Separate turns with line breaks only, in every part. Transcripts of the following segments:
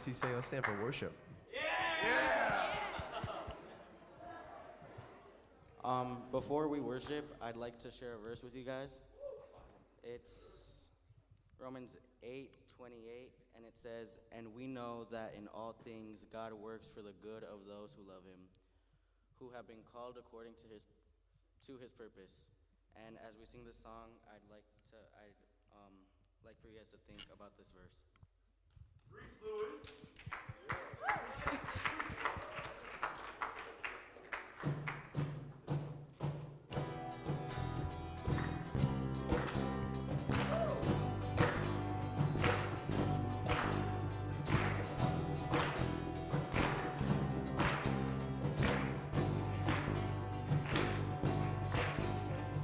he say? Let's stand for worship.
Before we worship, I'd like to share a verse with you guys. It's Romans 8:28, and it says, "And we know that in all things God works for the good of those who love him, who have been called according to his purpose." And as we sing this song, I'd like for you guys to think about this verse.
Preach, Louis.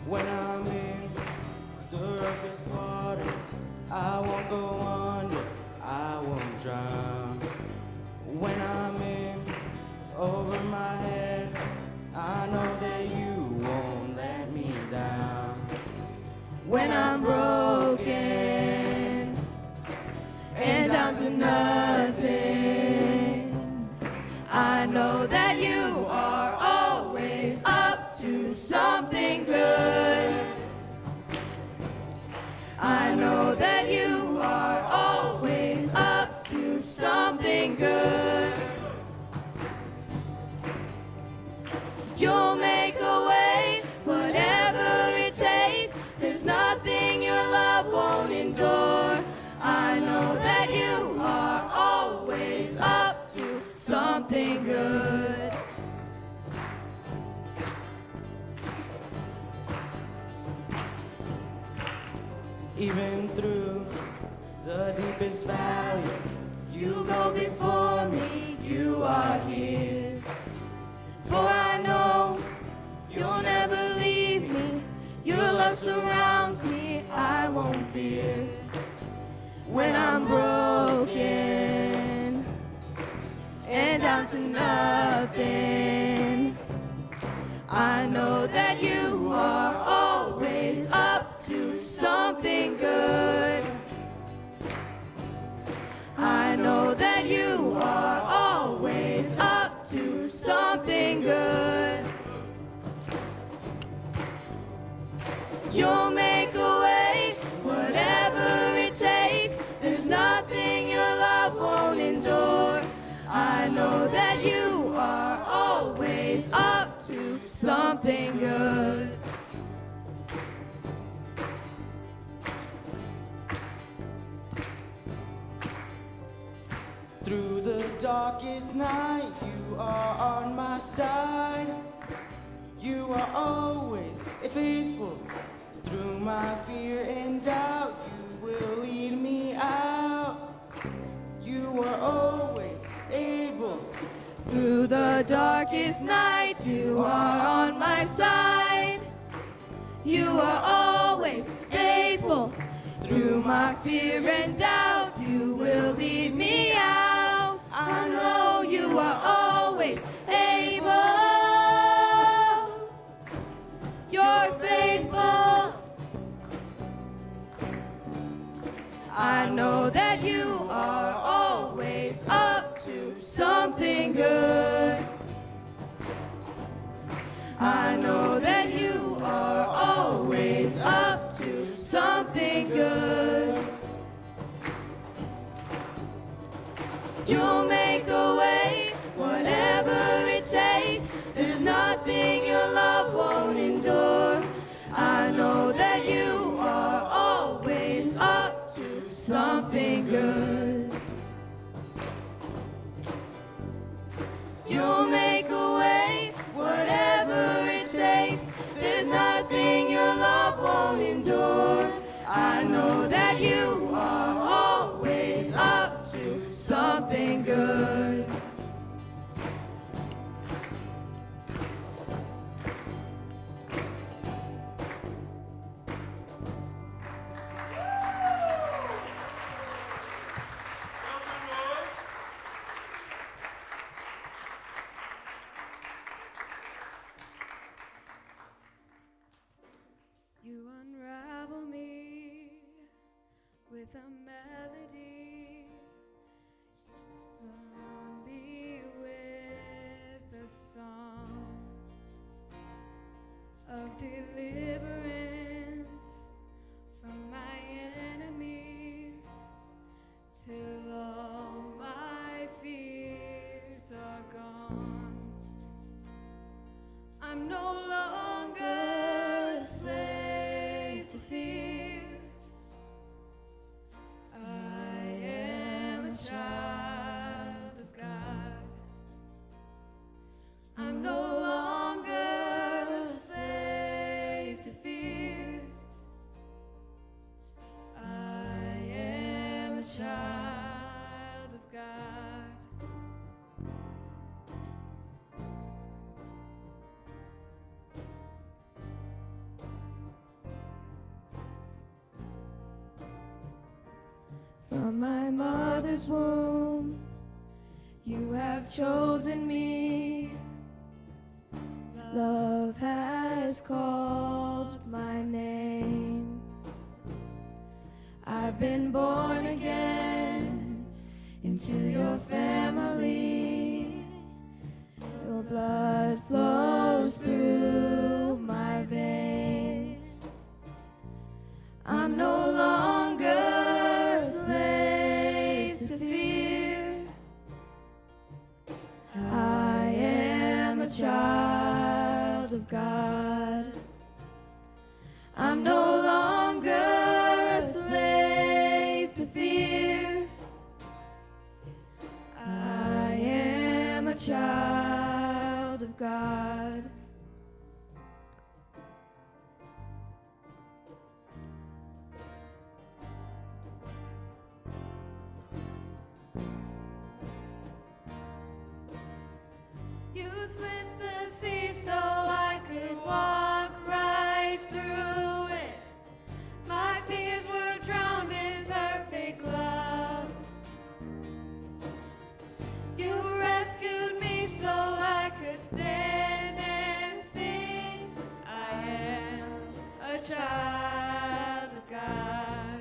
When I'm in the roughest water, I won't go under, I won't drown. When I'm in over my head, I know that you won't let me down.
When I'm broken and down to nothing, I know that you are always up to something good. I know that you are always up to something good. You'll make a way, whatever it takes. There's nothing your love won't endure. I know that you are always up to something good.
Even through the deepest valley, you go before me, you are here.
For I know you'll never leave me. Your love surrounds me, I won't fear. When I'm broken and down to nothing, I know that you are always up to something good. I know that you are always up to something good. You'll make a way, whatever it takes. There's nothing your love won't endure. I know that you are always up to something good.
Through the darkest night, you are on my side. You are always faithful. Through my fear and doubt, you will lead me out. You are always able.
Through the darkest night, you are on my side. You are always faithful. Through my fear and doubt, you will lead me out. I know you are always able. You're faithful. I know that you are always up to something good. I know that you are always up to something good. You'll make a way, whatever it takes. There's nothing your love won't endure. I know that you are always up to something good. You'll make a way, whatever it takes. There's nothing your love won't endure. I know that you are always up to something good. You unravel me with a melody. deliverance from my enemies, till all my fears are gone. I'm no longer a slave to fear. I am a child of God. I'm no longer a slave to fear. I am a child of God. From my mother's womb, you have chosen me. Love has called my name. I've been born again into your family. Your blood flows through my veins. I'm no longer a slave to fear. I am a child of God. I'm no longer a slave to fear. I am a child of God. You split the sea so I could walk right through it. My fears were drowned in perfect love. You rescued me so I could stand and sing. I am a child of God.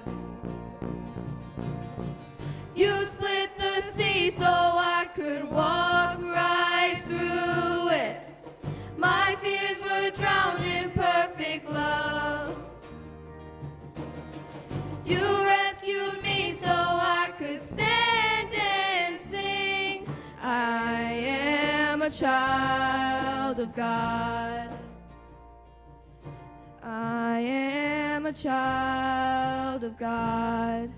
You split the sea so I could walk right through it. My fears were drowned in perfect love. You rescued me so I could stand and sing. I am a child of God. I am a child of God.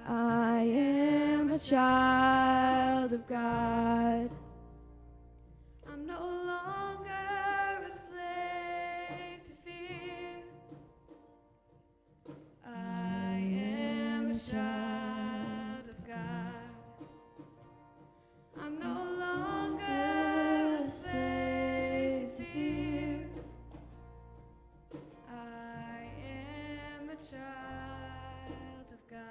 I am a child of God. I'm no longer a slave to fear. I am a child of God. I'm no longer a slave to fear. I am a child of God.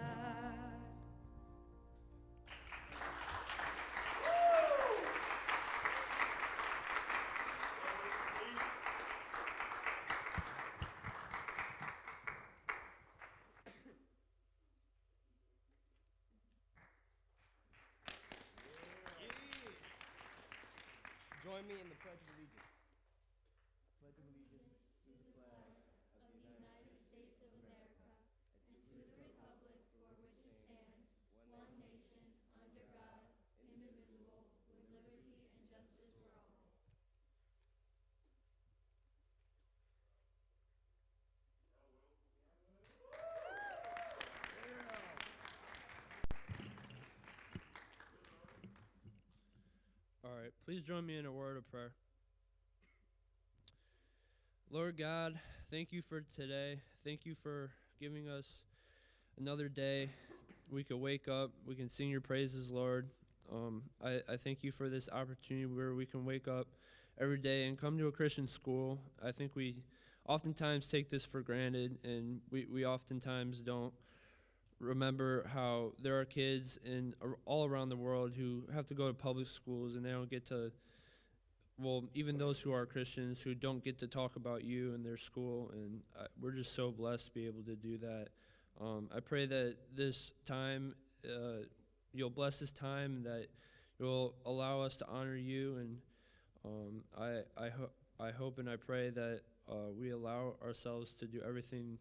Join me in the Pledge of Allegiance. Pledge of allegiance to the flag of the United States of America and to the republic for which it stands, one nation, under God, indivisible, with liberty and justice for all.
All right, please join me in a word of prayer. Lord God, thank you for today. Thank you for giving us another day. We can wake up, we can sing your praises, Lord. I thank you for this opportunity where we can wake up every day and come to a Christian school. I think we oftentimes take this for granted, and we oftentimes don't remember how there are kids all around the world who have to go to public schools and they don't get to, well, even those who are Christians who don't get to talk about you in their school, and we're just so blessed to be able to do that. I pray that this time, you'll bless this time, that you'll allow us to honor you, and I hope and I pray that we allow ourselves to do everything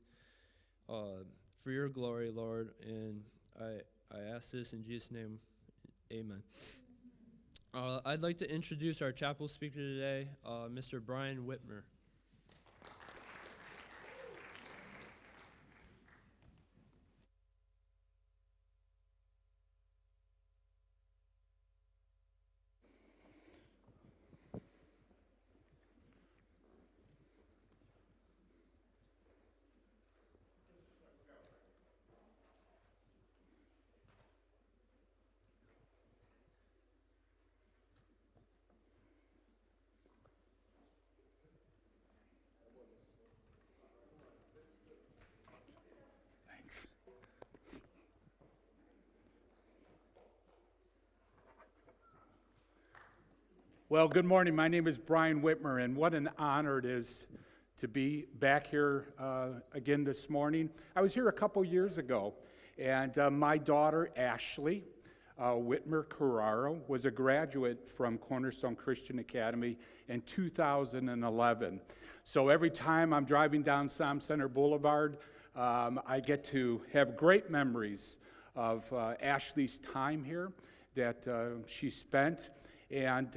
for your glory, Lord. And I ask this in Jesus' name. Amen. I'd like to introduce our chapel speaker today, Mr. Brian Whitmer.
Well, good morning. My name is Brian Whitmer, and what an honor it is to be back here again this morning. I was here a couple years ago, and my daughter, Ashley Whitmer Carraro, was a graduate from Cornerstone Christian Academy in 2011. So every time I'm driving down Psalm Center Boulevard, I get to have great memories of Ashley's time here that she spent. And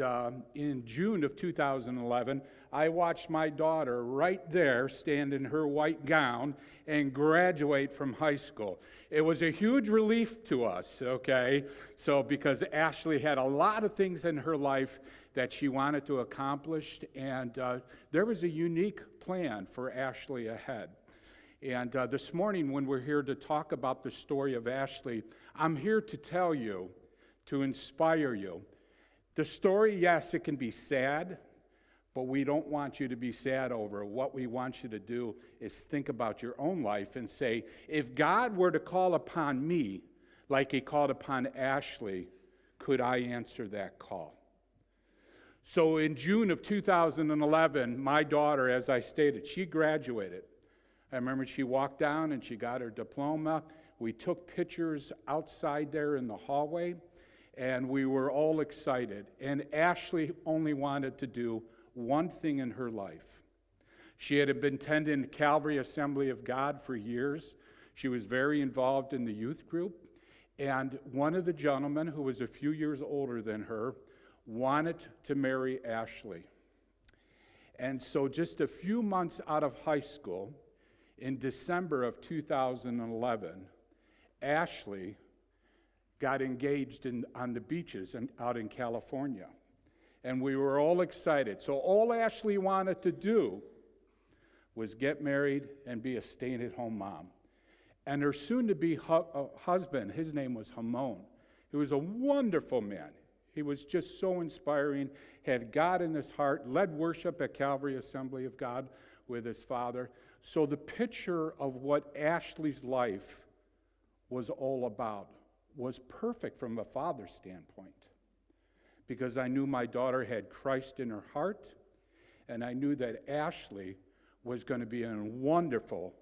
in June of 2011, I watched my daughter right there stand in her white gown and graduate from high school. It was a huge relief to us, okay? So because Ashley had a lot of things in her life that she wanted to accomplish, and there was a unique plan for Ashley ahead. And this morning, when we're here to talk about the story of Ashley, I'm here to tell you, to inspire you. The story, yes, it can be sad, but we don't want you to be sad over it. What we want you to do is think about your own life and say, if God were to call upon me like he called upon Ashley, could I answer that call? So in June of 2011, my daughter, as I stated, she graduated. I remember she walked down and she got her diploma. We took pictures outside there in the hallway. And we were all excited. And Ashley only wanted to do one thing in her life. She had been attending Calvary Assembly of God for years. She was very involved in the youth group. And one of the gentlemen, who was a few years older than her, wanted to marry Ashley. And so just a few months out of high school, in December of 2011, Ashley got engaged on the beaches out in California. And we were all excited. So all Ashley wanted to do was get married and be a stay-at-home mom. And her soon-to-be husband, his name was Hamon. He was a wonderful man. He was just so inspiring, had God in his heart, led worship at Calvary Assembly of God with his father. So the picture of what Ashley's life was all about was perfect from a father's standpoint, because I knew my daughter had Christ in her heart, and I knew that Ashley was going to be a wonderful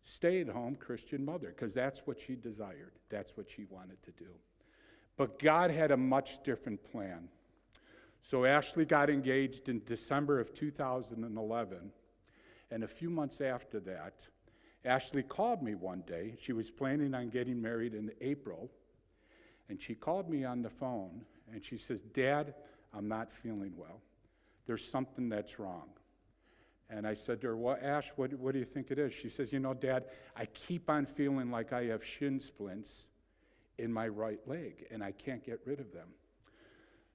stay-at-home Christian mother, because that's what she desired. That's what she wanted to do. But God had a much different plan. So Ashley got engaged in December of 2011, and a few months after that, Ashley called me one day. She was planning on getting married in April, and she called me on the phone, and she says, "Dad, I'm not feeling well. There's something that's wrong." And I said to her, "Well, Ash, what do you think it is?" She says, "Dad, I keep on feeling like I have shin splints in my right leg, and I can't get rid of them."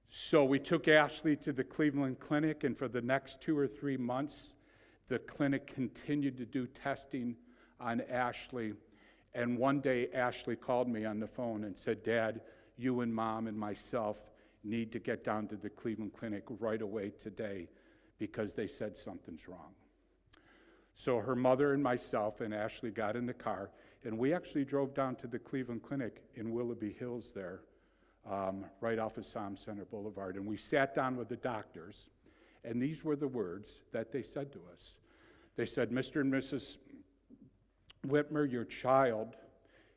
So we took Ashley to the Cleveland Clinic, and for the next 2 or 3 months, the clinic continued to do testing on Ashley. And one day, Ashley called me on the phone and said, "Dad, you and Mom and myself need to get down to the Cleveland Clinic right away today because they said something's wrong." So her mother and myself and Ashley got in the car, and we actually drove down to the Cleveland Clinic in Willoughby Hills there, right off of Psalm Center Boulevard. And we sat down with the doctors, and these were the words that they said to us. They said, "Mr. and Mrs. Whitmer, your child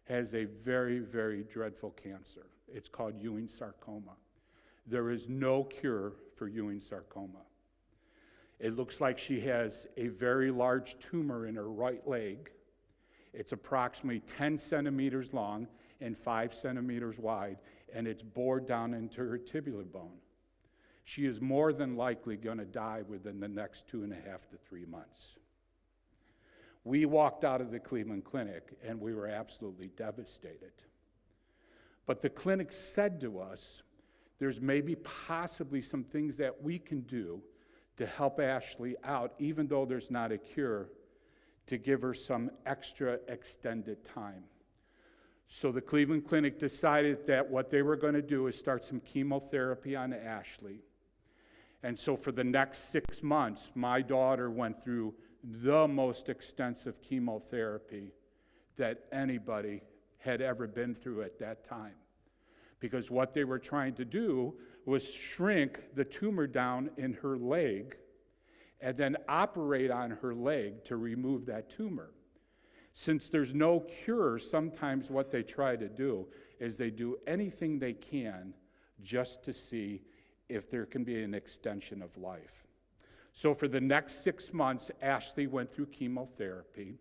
has a very, very dreadful cancer. It's called Ewing sarcoma. There is no cure for Ewing sarcoma. It looks like she has a very large tumor in her right leg. It's approximately 10 centimeters long and 5 centimeters wide, and it's bored down into her tibial bone. She is more than likely going to die within the next 2.5 to 3 months. We walked out of the Cleveland Clinic, and we were absolutely devastated. But the clinic said to us, there's maybe possibly some things that we can do to help Ashley out, even though there's not a cure, to give her some extra extended time. So the Cleveland Clinic decided that what they were going to do is start some chemotherapy on Ashley. And so for the next 6 months, my daughter went through the most extensive chemotherapy that anybody had ever been through at that time. Because what they were trying to do was shrink the tumor down in her leg and then operate on her leg to remove that tumor. Since there's no cure, sometimes what they try to do is they do anything they can just to see if there can be an extension of life. So for the next 6 months, Ashley went through chemotherapy,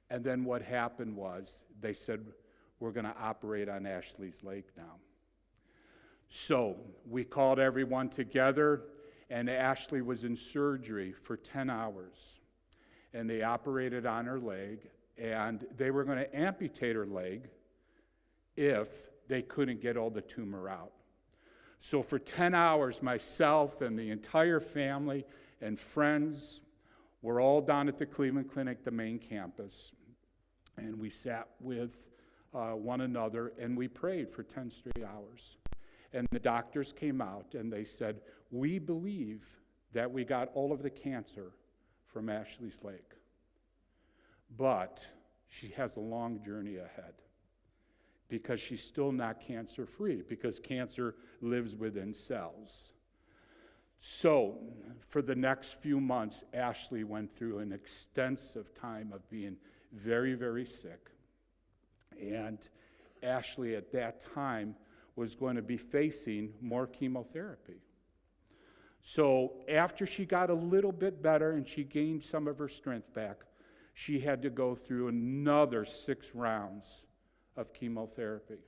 and then what happened was they said, we're going to operate on Ashley's leg now. So we called everyone together, and Ashley was in surgery for 10 hours. And they operated on her leg, and they were going to amputate her leg if they couldn't get all the tumor out. So for 10 hours, myself and the entire family and friends were all down at the Cleveland Clinic, the main campus, and we sat with one another, and we prayed for 10 straight hours. And the doctors came out, and they said, we believe that we got all of the cancer from Ashley's leg. But she has a long journey ahead because she's still not cancer-free, because cancer lives within cells. So for the next few months, Ashley went through an extensive time of being very, very sick. And Ashley at that time was going to be facing more chemotherapy. So after she got a little bit better and she gained some of her strength back, she had to go through another 6 rounds of chemotherapy.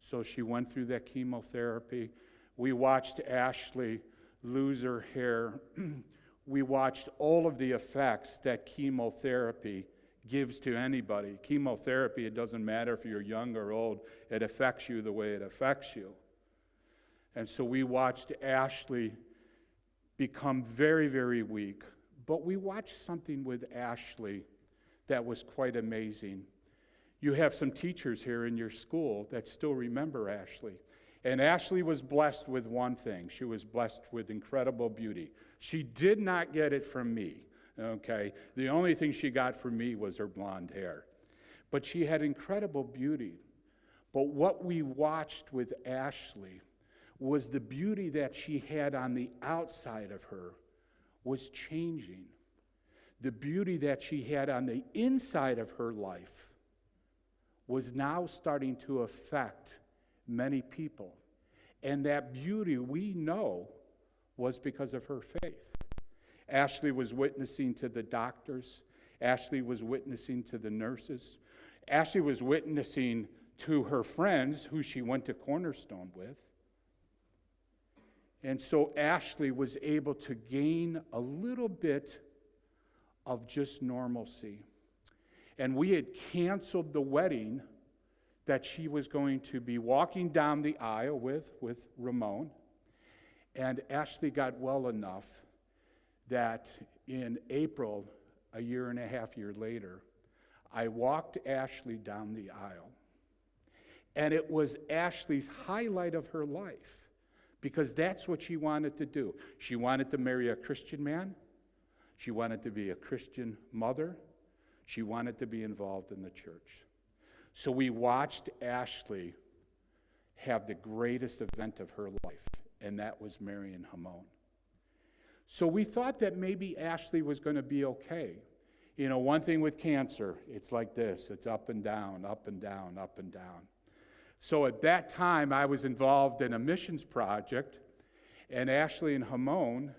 So she went through that chemotherapy. We watched Ashley lose her hair. We watched all of the effects that chemotherapy gives to anybody. Chemotherapy, it doesn't matter if you're young or old, it affects you the way it affects you. And so we watched Ashley become very, very weak. But we watched something with Ashley that was quite amazing. You have some teachers here in your school that still remember Ashley. And Ashley was blessed with one thing. She was blessed with incredible beauty. She did not get it from me, okay? The only thing she got from me was her blonde hair. But she had incredible beauty. But what we watched with Ashley was the beauty that she had on the outside of her was changing. The beauty that she had on the inside of her life was now starting to affect many people. And that beauty, we know, was because of her faith. Ashley was witnessing to the doctors. Ashley was witnessing to the nurses. Ashley was witnessing to her friends who she went to Cornerstone with. And so Ashley was able to gain a little bit of just normalcy. And we had canceled the wedding that she was going to be walking down the aisle with Ramon. And Ashley got well enough that in April, a year and a half later, I walked Ashley down the aisle. And it was Ashley's highlight of her life, because that's what she wanted to do. She wanted to marry a Christian man. She wanted to be a Christian mother. She wanted to be involved in the church. So we watched Ashley have the greatest event of her life, and that was marrying Ramon. So we thought that maybe Ashley was going to be okay. You know, one thing with cancer, it's like this. It's up and down, up and down, up and down. So at that time, I was involved in a missions project, and Ashley and Ramon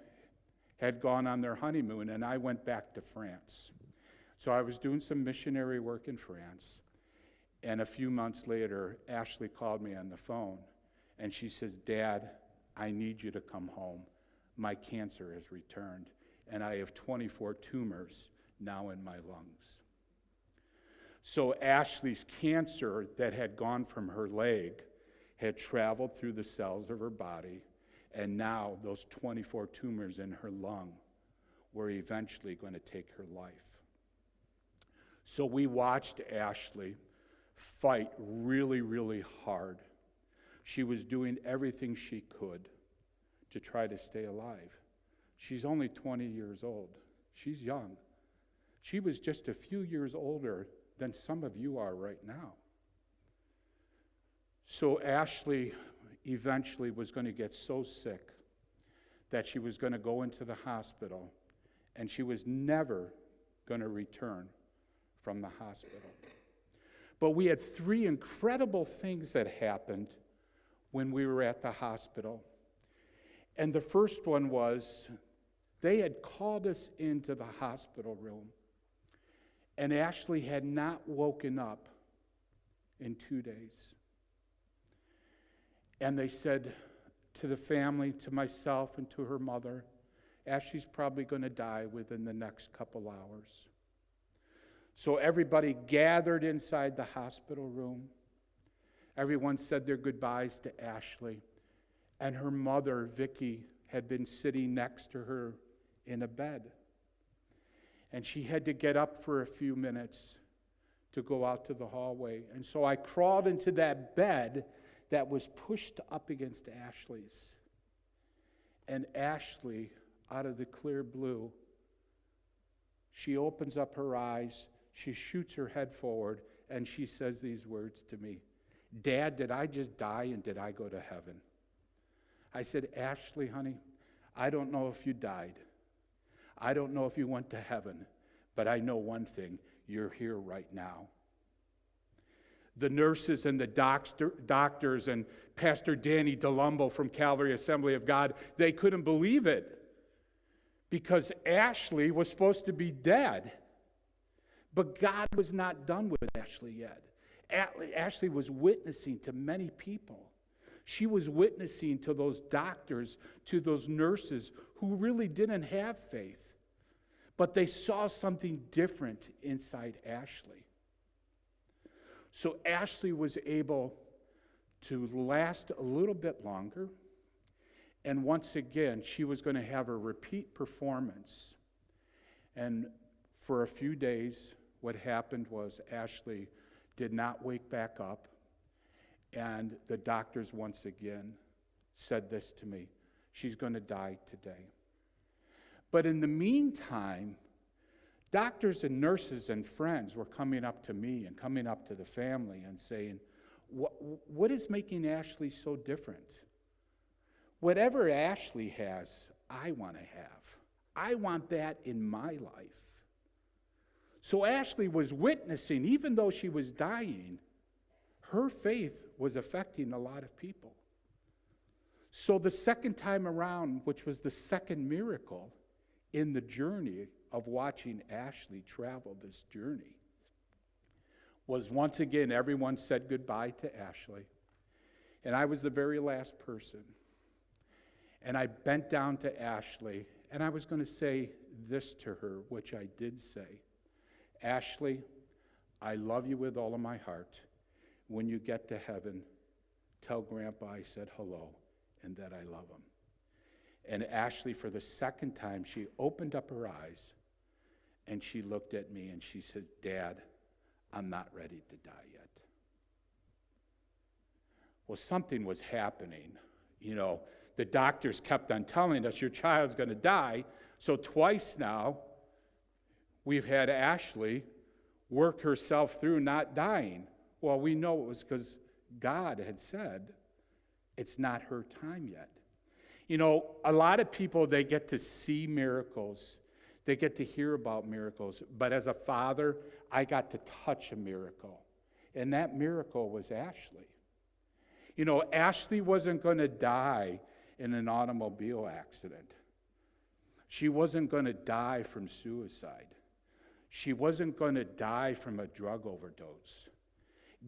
had gone on their honeymoon, and I went back to France. So I was doing some missionary work in France, and a few months later, Ashley called me on the phone, and she says, "Dad, I need you to come home. My cancer has returned, and I have 24 tumors now in my lungs." So Ashley's cancer that had gone from her leg had traveled through the cells of her body, and now those 24 tumors in her lung were eventually going to take her life. So we watched Ashley fight really, really hard. She was doing everything she could to try to stay alive. She's only 20 years old. She's young. She was just a few years older than some of you are right now. So Ashley eventually was going to get so sick that she was going to go into the hospital, and she was never going to return from the hospital. But we had 3 incredible things that happened when we were at the hospital. And the first one was they had called us into the hospital room, and Ashley had not woken up in 2 days. And they said to the family, to myself and to her mother, Ashley's probably going to die within the next couple hours. So everybody gathered inside the hospital room. Everyone said their goodbyes to Ashley. And her mother, Vicki, had been sitting next to her in a bed. And she had to get up for a few minutes to go out to the hallway. And so I crawled into that bed that was pushed up against Ashley's. And Ashley, out of the clear blue, she opens up her eyes, she shoots her head forward, and she says these words to me, "Dad, did I just die and did I go to heaven?" I said, "Ashley, honey, I don't know if you died. I don't know if you went to heaven, but I know one thing, you're here right now." The nurses and the doctors and Pastor Danny DeLumbo from Calvary Assembly of God, they couldn't believe it because Ashley was supposed to be dead. But God was not done with Ashley yet. Ashley was witnessing to many people. She was witnessing to those doctors, to those nurses who really didn't have faith. But they saw something different inside Ashley. So Ashley was able to last a little bit longer. And once again, she was going to have a repeat performance. And for a few days, what happened was Ashley did not wake back up. And the doctors once again said this to me, "She's going to die today." But in the meantime, doctors and nurses and friends were coming up to me and coming up to the family and saying, what is making Ashley so different? Whatever Ashley has, I want to have. I want that in my life. So Ashley was witnessing, even though she was dying, her faith was affecting a lot of people. So the second time around, which was the second miracle in the journey of watching Ashley travel this journey, was once again everyone said goodbye to Ashley. And I was the very last person. And I bent down to Ashley, and I was going to say this to her, which I did say. "Ashley, I love you with all of my heart. When you get to heaven, tell Grandpa I said hello and that I love him." And Ashley, for the second time, she opened up her eyes and she looked at me and she said, "Dad, I'm not ready to die yet." Well, something was happening. You know, the doctors kept on telling us, "Your child's going to die." So twice now, we've had Ashley work herself through not dying. Well, we know it was because God had said it's not her time yet. You know, a lot of people, they get to see miracles. They get to hear about miracles. But as a father, I got to touch a miracle. And that miracle was Ashley. You know, Ashley wasn't going to die in an automobile accident. She wasn't going to die from suicide. She wasn't going to die from a drug overdose.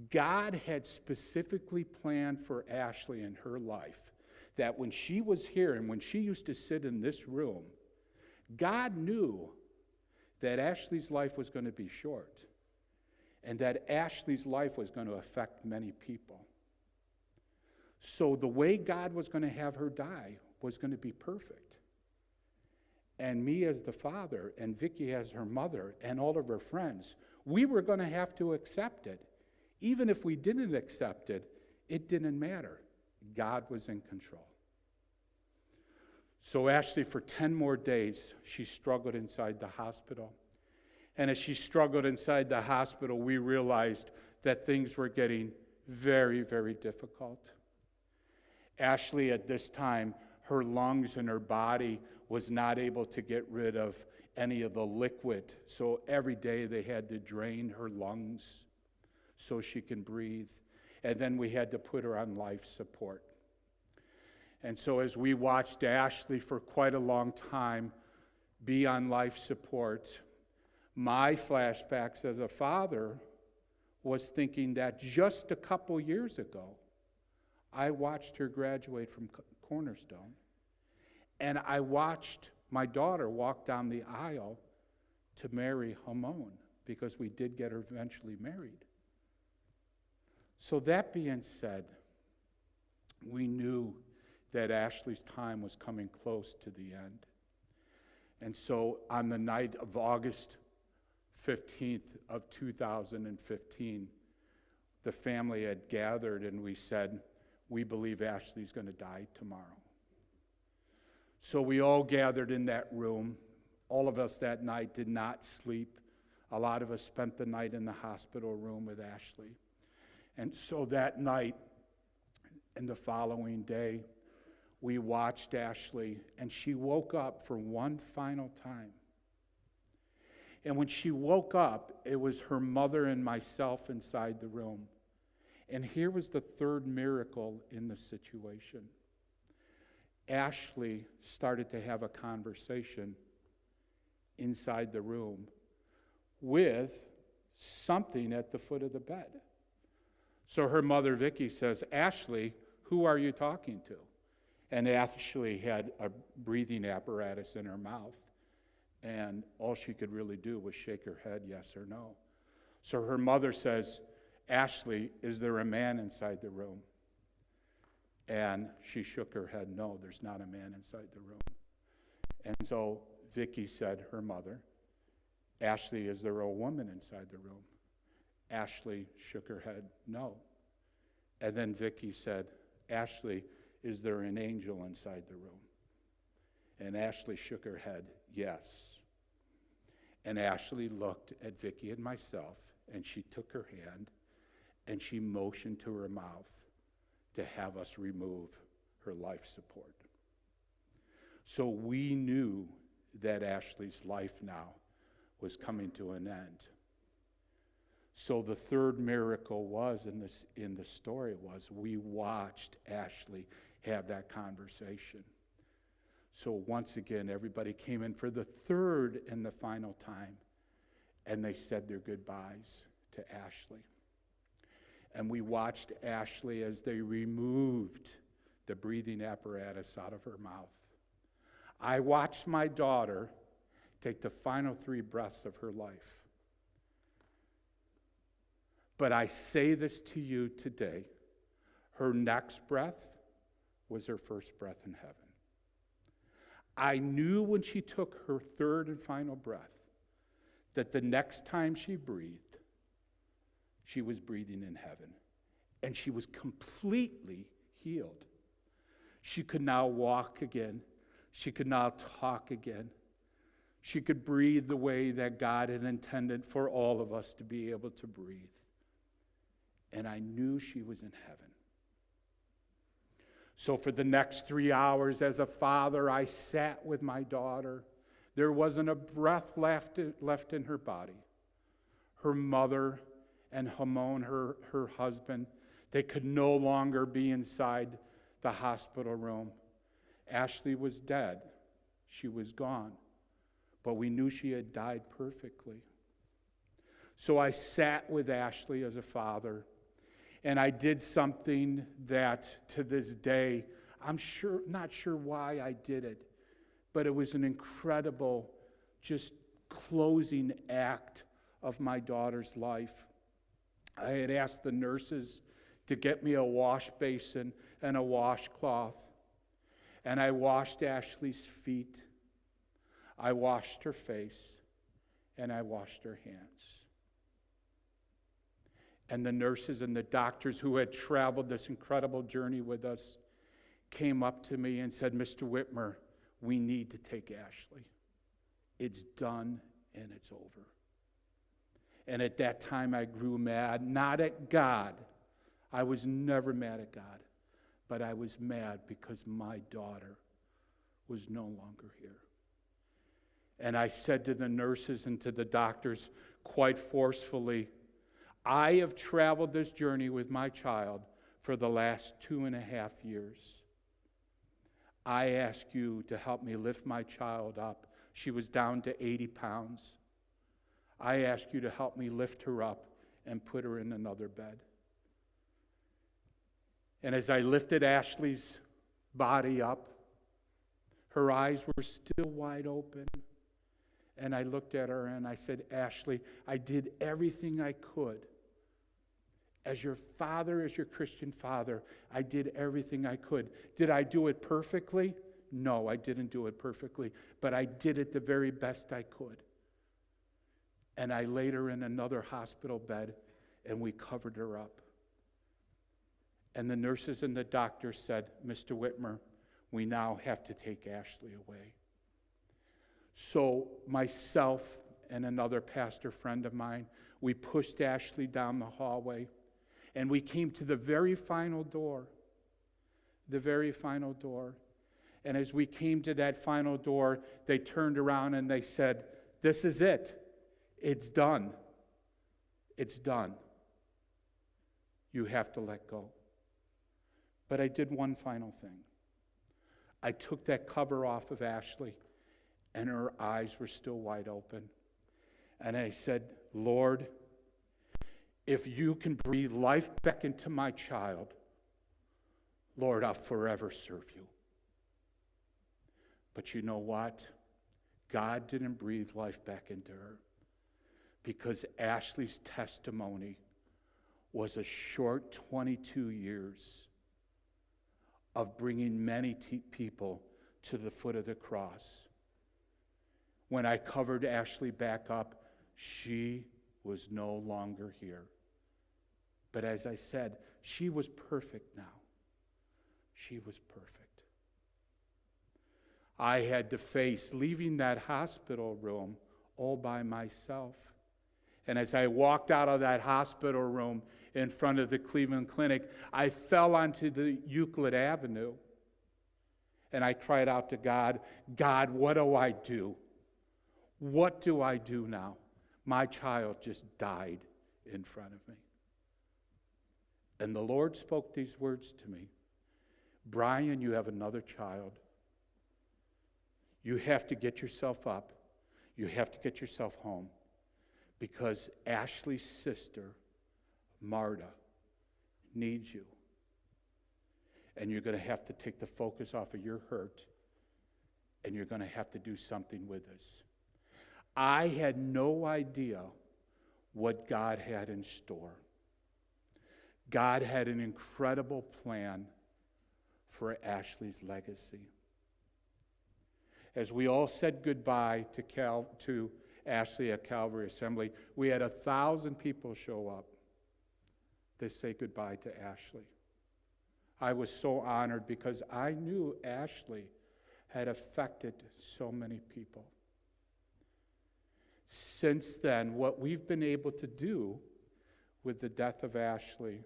God had specifically planned for Ashley in her life that when she was here and when she used to sit in this room, God knew that Ashley's life was going to be short and that Ashley's life was going to affect many people. So the way God was going to have her die was going to be perfect. And me as the father and Vicky as her mother and all of her friends, we were going to have to accept it. Even if we didn't accept it, it didn't matter. God was in control. So Ashley, for 10 more days, she struggled inside the hospital. And as she struggled inside the hospital, we realized that things were getting very, very difficult. Ashley, at this time, her lungs and her body was not able to get rid of any of the liquid. So every day they had to drain her lungs so she can breathe. And then we had to put her on life support. And so as we watched Ashley for quite a long time be on life support, my flashbacks as a father was thinking that just a couple years ago, I watched her graduate from Cornerstone. And I watched my daughter walk down the aisle to marry Hamon, because we did get her eventually married. So that being said, we knew that Ashley's time was coming close to the end. And so on the night of August 15th of 2015, the family had gathered and we said, we believe Ashley's going to die tomorrow. So we all gathered in that room. All of us that night did not sleep. A lot of us spent the night in the hospital room with Ashley. And so that night and the following day, we watched Ashley, and she woke up for one final time. And when she woke up, it was her mother and myself inside the room. And here was the third miracle in the situation. Ashley started to have a conversation inside the room with something at the foot of the bed. So her mother, Vicky, says, Ashley, who are you talking to? And Ashley had a breathing apparatus in her mouth, and all she could really do was shake her head yes or no. So her mother says, Ashley, is there a man inside the room? And she shook her head, no, there's not a man inside the room. And so Vicky said, her mother, Ashley, is there a woman inside the room? Ashley shook her head, no. And then Vicky said, Ashley, is there an angel inside the room? And Ashley shook her head, yes. And Ashley looked at Vicky and myself, and she took her hand, and she motioned to her mouth to have us remove her life support. So we knew that Ashley's life now was coming to an end. So the third miracle was in the story was we watched Ashley have that conversation. So once again, everybody came in for the third and the final time, and they said their goodbyes to Ashley. And we watched Ashley as they removed the breathing apparatus out of her mouth. I watched my daughter take the final 3 breaths of her life. But I say this to you today, her next breath was her first breath in heaven. I knew when she took her third and final breath that the next time she breathed, she was breathing in heaven. And she was completely healed. She could now walk again. She could now talk again. She could breathe the way that God had intended for all of us to be able to breathe. And I knew she was in heaven. So for the next 3 hours as a father, I sat with my daughter. There wasn't a breath left in her body. Her mother and Hamon, her husband, they could no longer be inside the hospital room. Ashley was dead, she was gone. But we knew she had died perfectly. So I sat with Ashley as a father, and I did something that to this day, not sure why I did it, but it was an incredible, just closing act of my daughter's life. I had asked the nurses to get me a wash basin and a washcloth, and I washed Ashley's feet, I washed her face, and I washed her hands. And the nurses and the doctors who had traveled this incredible journey with us came up to me and said, Mr. Whitmer, we need to take Ashley. It's done and it's over. And at that time I grew mad, not at God. I was never mad at God, but I was mad because my daughter was no longer here. And I said to the nurses and to the doctors quite forcefully, I have traveled this journey with my child for the last 2.5 years. I ask you to help me lift my child up. She was down to 80 pounds. I ask you to help me lift her up and put her in another bed. And as I lifted Ashley's body up, her eyes were still wide open. And I looked at her and I said, Ashley, I did everything I could. As your father, as your Christian father, I did everything I could. Did I do it perfectly? No, I didn't do it perfectly, but I did it the very best I could. And I laid her in another hospital bed, and we covered her up. And the nurses and the doctors said, Mr. Whitmer, we now have to take Ashley away. So myself and another pastor friend of mine, we pushed Ashley down the hallway, and we came to the very final door. The very final door. And as we came to that final door, they turned around and they said, this is it. It's done. It's done. You have to let go. But I did one final thing. I took that cover off of Ashley, and her eyes were still wide open. And I said, Lord, if you can breathe life back into my child, Lord, I'll forever serve you. But you know what? God didn't breathe life back into her, because Ashley's testimony was a short 22 years of bringing many people to the foot of the cross. When I covered Ashley back up, she was no longer here. But as I said, she was perfect now. She was perfect. I had to face leaving that hospital room all by myself. And as I walked out of that hospital room in front of the Cleveland Clinic, I fell onto the Euclid Avenue. And I cried out to God, God, what do I do? What do I do now? My child just died in front of me. And the Lord spoke these words to me. Brian, you have another child. You have to get yourself up. You have to get yourself home. Because Ashley's sister, Marta, needs you. And you're going to have to take the focus off of your hurt. And you're going to have to do something with this. I had no idea what God had in store. God had an incredible plan for Ashley's legacy. As we all said goodbye to Ashley at Calvary Assembly, we had 1,000 people show up to say goodbye to Ashley. I was so honored because I knew Ashley had affected so many people. Since then, what we've been able to do with the death of Ashley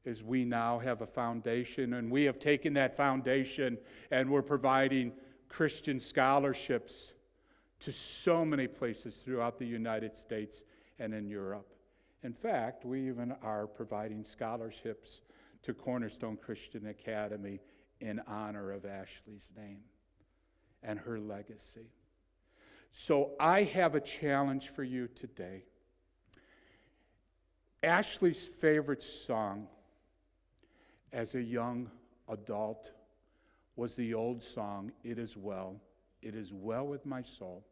is we now have a foundation, and we have taken that foundation and we're providing Christian scholarships to so many places throughout the United States and in Europe. In fact, we even are providing scholarships to Cornerstone Christian Academy in honor of Ashley's name. and her legacy. So I have a challenge for you today. Ashley's favorite song as a young adult was the old song, It Is Well with My Soul.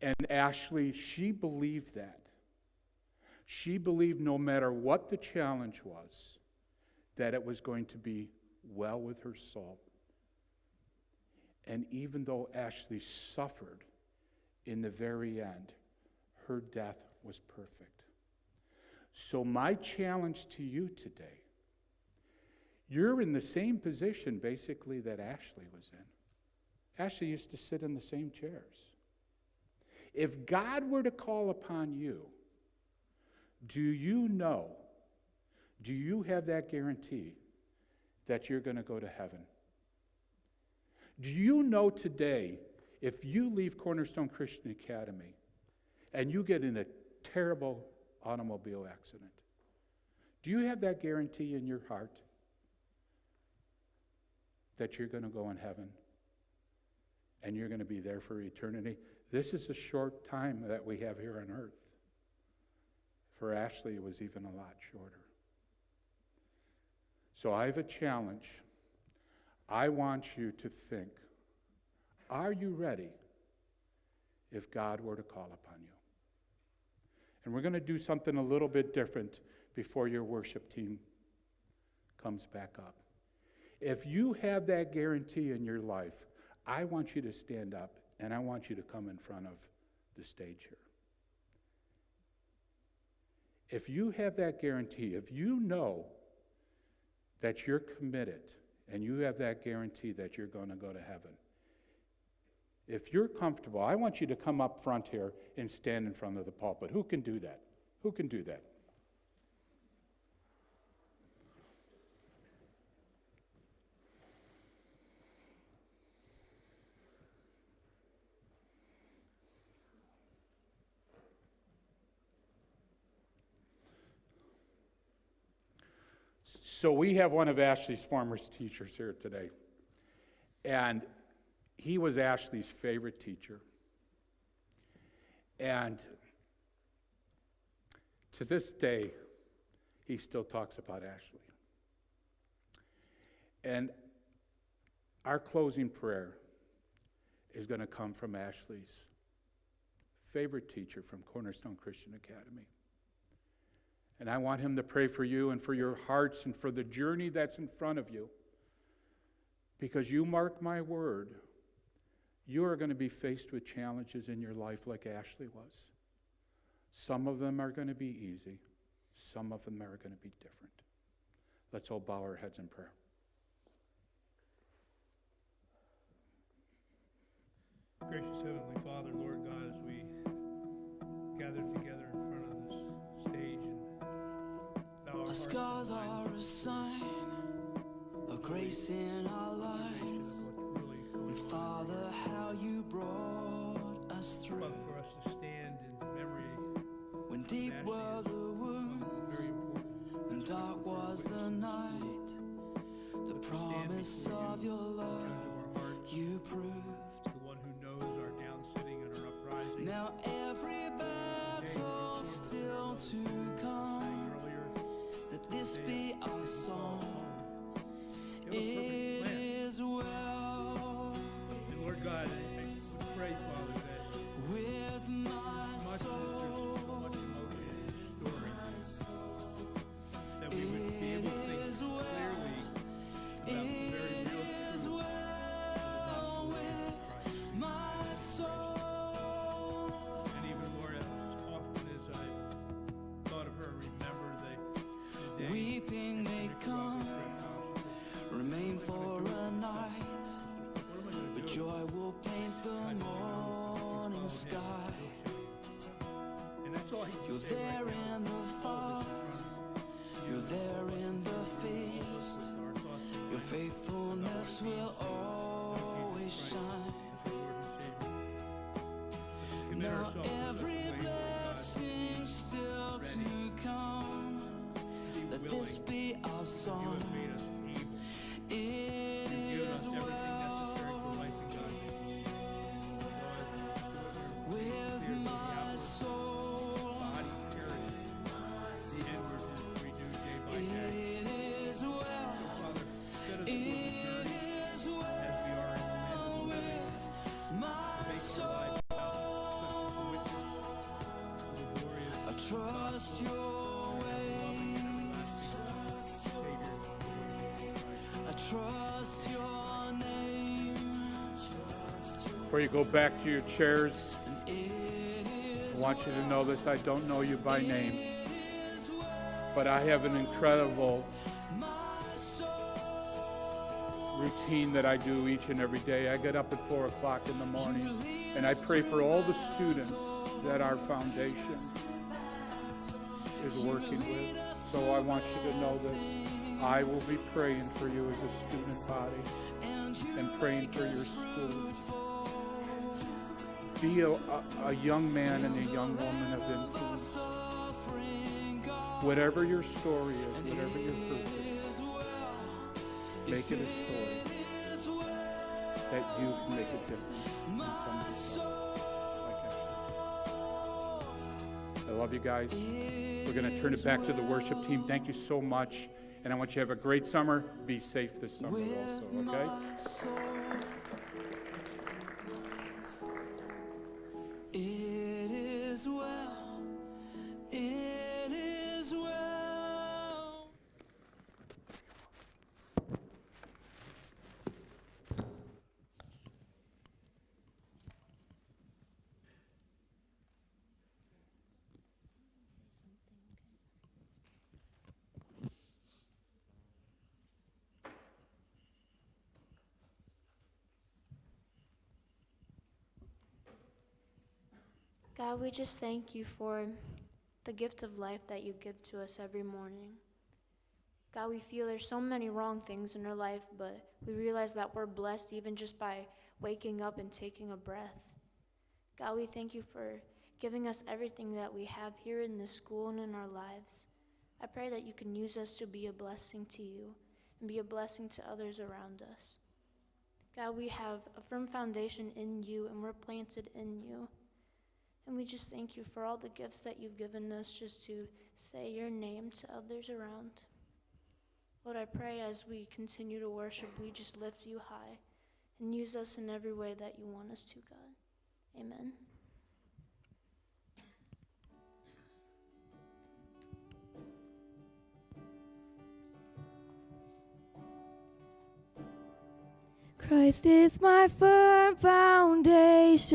And Ashley, she believed that. She believed no matter what the challenge was, that it was going to be well with her soul. And even though Ashley suffered in the very end, her death was perfect. So my challenge to you today, you're in the same position basically that Ashley was in. Ashley used to sit in the same chairs. If God were to call upon you, do you have that guarantee that you're going to go to heaven? Do you know today, if you leave Cornerstone Christian Academy and you get in a terrible automobile accident, do you have that guarantee in your heart that you're going to go in heaven and you're going to be there for eternity? This is a short time that we have here on earth. For Ashley, it was even a lot shorter. So I have a challenge. I want you to think, are you ready if God were to call upon you? And we're going to do something a little bit different before your worship team comes back up. If you have that guarantee in your life, I want you to stand up and I want you to come in front of the stage here. If you have that guarantee, if you know that you're committed and you have that guarantee that you're going to go to heaven, if you're comfortable, I want you to come up front here and stand in front of the pulpit. Who can do that? Who can do that? So we have one of Ashley's former teachers here today. And he was Ashley's favorite teacher. And to this day, he still talks about Ashley. And our closing prayer is going to come from Ashley's favorite teacher from Cornerstone Christian Academy. And I want him to pray for you and for your hearts and for the journey that's in front of you. Because you mark my word, you are going to be faced with challenges in your life like Ashley was. Some of them are going to be easy. Some of them are going to be different. Let's all bow our heads in prayer.
Gracious Heavenly Father, Lord God, as we gather together in front of this stage and bow our hearts
scars are a sign of grace in our lives. And Father, how you brought us through.
Father, for us to stand in memory
When deep were the wounds, and dark was the night, the promise of your love you proved.
the one who knows our down sitting and our uprising.
Now every battle still to come. Let this be our song. It is well.
And Lord God, I pray, Father, that
With my
much
soul,
so much emotion in this story, that we would be able to think clearly about the very real
it is
truth
well with my soul.
and even Lord, as often as I've thought of her, remember the day
Weeping may come, remain for a night, but joy will paint the morning sky.
and that's all he can
You're
say right
there
now.
in the fast, you're there in the feast.
Our thoughts
Your faithfulness will always shine. Now every blessing still to come. Let this be our song. It is well trust your ways. I trust your name.
Before you go back to your chairs, I want you to know this. I don't know you by name, but I have an incredible routine that I do each and every day. I get up at 4 o'clock in the morning and I pray for all the students that our foundation is working with. So I want you to know this. I will be praying for you as a student body and praying for your school. Be a young man and a young woman of influence. Whatever your story is, whatever your purpose is, make it a story that you can make a difference in somebody's life. Like I love you guys. We're going to turn it back to the worship team. Thank you so much. And I want you to have a great summer. Be safe this summer also, okay?
It is well. It is well.
God, we just thank you for the gift of life that you give to us every morning. God, we feel there's so many wrong things in our life, but we realize that we're blessed even just by waking up and taking a breath. God, we thank you for giving us everything that we have here in this school and in our lives. I pray that you can use us to be a blessing to you and be a blessing to others around us. God, we have a firm foundation in you and we're planted in you. And we just thank you for all the gifts that you've given us just to say your name to others around. Lord, I pray as we continue to worship, we just lift you high and use us in every way that you want us to, God. Amen.
Christ is my firm foundation,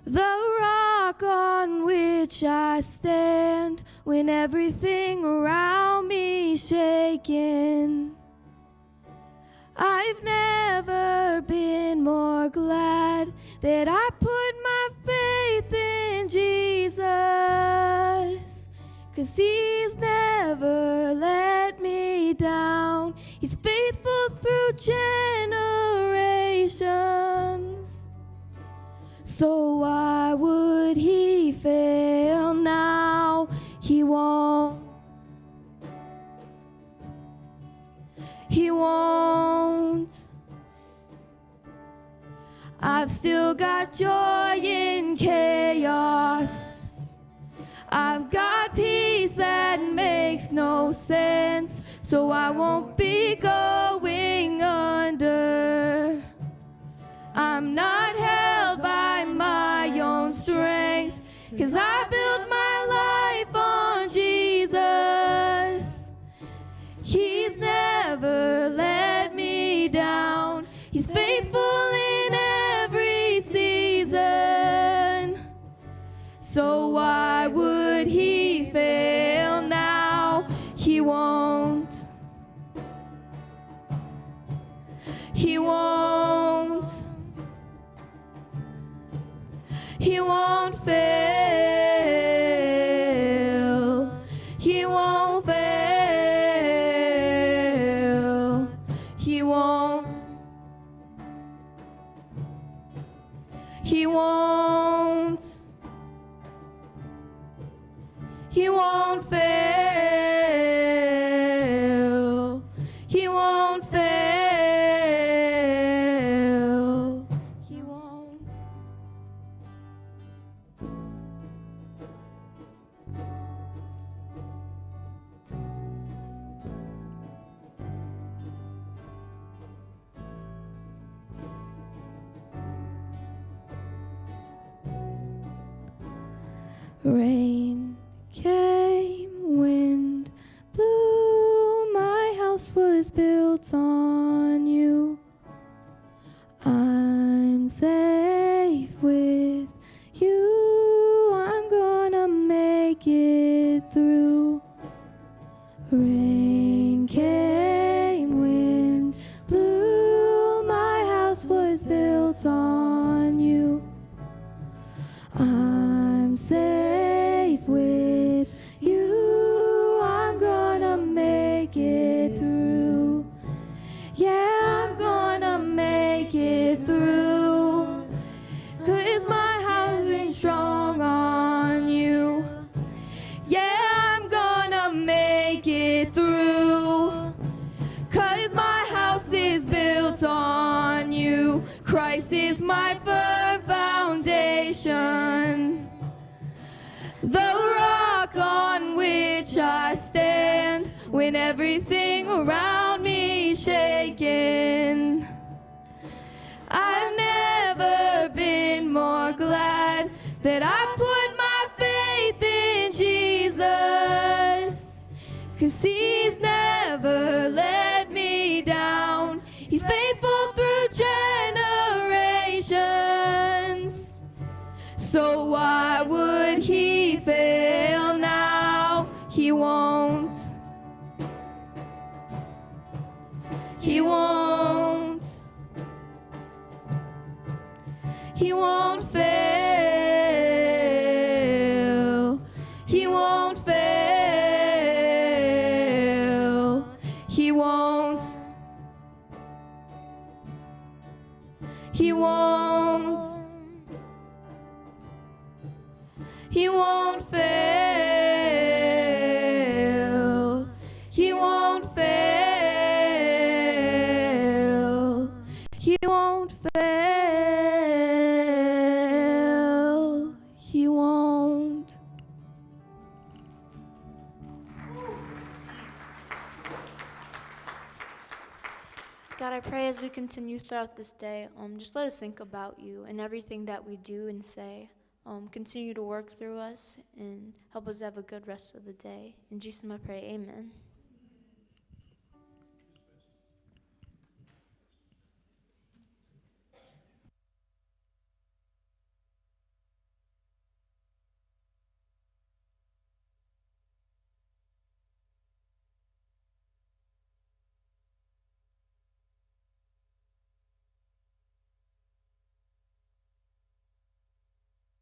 the rock on which I stand when everything around me's shaking. I've never been more glad that I put my faith in Jesus, 'cause he's never let me down. He's faithful through generations. So why would he fail now? He won't. He won't. I've still got joy in chaos. I've got peace that makes no sense. So I won't be going under. I'm not held by my own strength, 'cause I built my life on Jesus. He's never let me down. He's faithful in every season. So why would he fail now? He won't. He won't. He won't fail. He won't fail. He won't. He won't. He won't fail. He won't fail. He won't. Rain came, wind blew, my house was built on you. I'm safe with you, I'm gonna make it through. Rain came, wind blew, my house was built on you. I'm safe with you, I'm gonna make it through. Yeah, I'm gonna make it through, 'cause my house is strong on you. Yeah, I'm gonna make it through, 'cause my house is built on you. Christ is my firm foundation, the rock on which I stand when everything around me is shaking. I've never been more glad that I put my faith in Jesus, 'cause he's never let me down. He's faithful through generations, so why would he fail now? He won't. He won't. He won't fail. He won't fail. He won't. He won't. He won't fail. He won't fail. He won't fail. He won't.
God, I pray as we continue throughout this day, just let us think about you and everything that we do and say. Continue to work through us and help us have a good rest of the day. In Jesus' name I pray, amen.